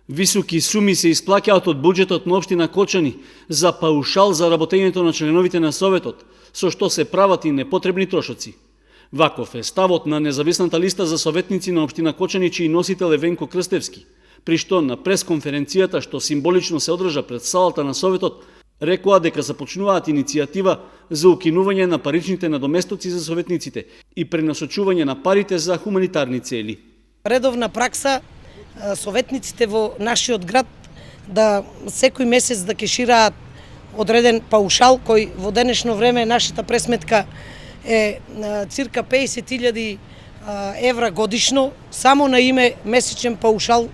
Високи суми се исплаќаат од буџетот на општина Кочани за паушал за работењето на членовите на Советот, со што се прават и непотребни трошоци. Ваков е ставот на независната листа за советници на општина Кочани, чиј носител е Венко Крстевски, при што на пресконференцијата што символично се одржа пред салата на Советот, рекоа дека започнуваат иницијатива за укинување на паричните надоместоци за советниците и пренасочување на парите за хуманитарни цели. Редовна пракса советниците во нашиот град да секој месец да кешираат одреден паушал, кој во денешно време нашата пресметка е цирка 50.000 евра годишно, само на име месечен паушал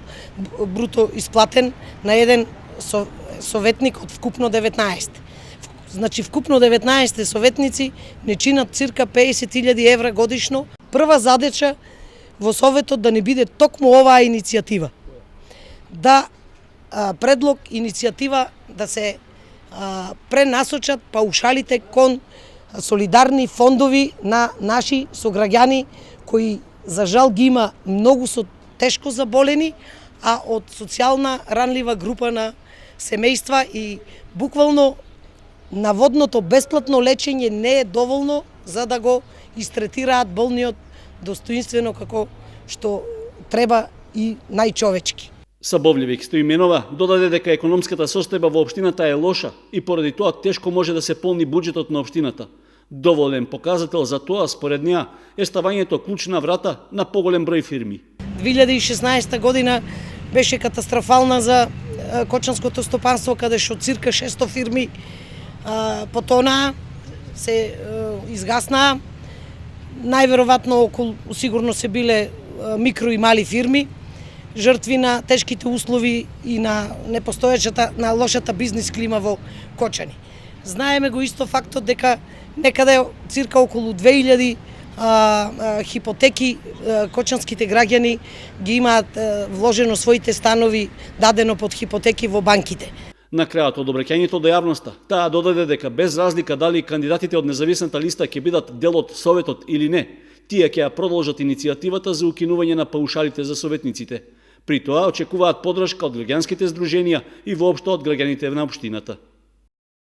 бруто исплатен на еден советник од вкупно 19. Значи вкупно 19 советници не чинат цирка 50.000 евра годишно. Прва задача во Советот да не биде токму оваа иницијатива. Да предлог иницијатива да се пренасочат паушалите кон солидарни фондови на наши сограѓани кои за жал ги има многу со тешко заболени, а од социјална ранлива група на семејства и буквално наводното бесплатно лечење не е доволно за да го истретираат болниот достоинствено како што треба и најчовечки. Сабовљевик Стоименова додаде дека економската состојба во општината е лоша и поради тоа тешко може да се полни буџетот на општината. Доволен показател за тоа, според неа, е ставањето клучна врата на поголем број фирми. 2016 година беше катастрофална за кочанското стопанство, каде што цирка 600 фирми потонаа, се изгаснаа. Најверојатно околу сигурно се биле микро и мали фирми, жртви на тешките услови и на непостојачата, на лошата бизнис клима во Кочани. Знаеме го исто фактот дека некаде цирка околу 2000 хипотеки кочанските граѓани ги имаат вложено своите станови дадено под хипотеки во банките. На крајот од обраќањето до јавноста, таа додаде дека без разлика дали кандидатите од независната листа ќе бидат дел од Советот или не, тие ќе ја продолжат иницијативата за укинување на паушалите за советниците. При тоа очекуваат поддршка од граѓанските здруженија и воопшто од граѓаните на општината.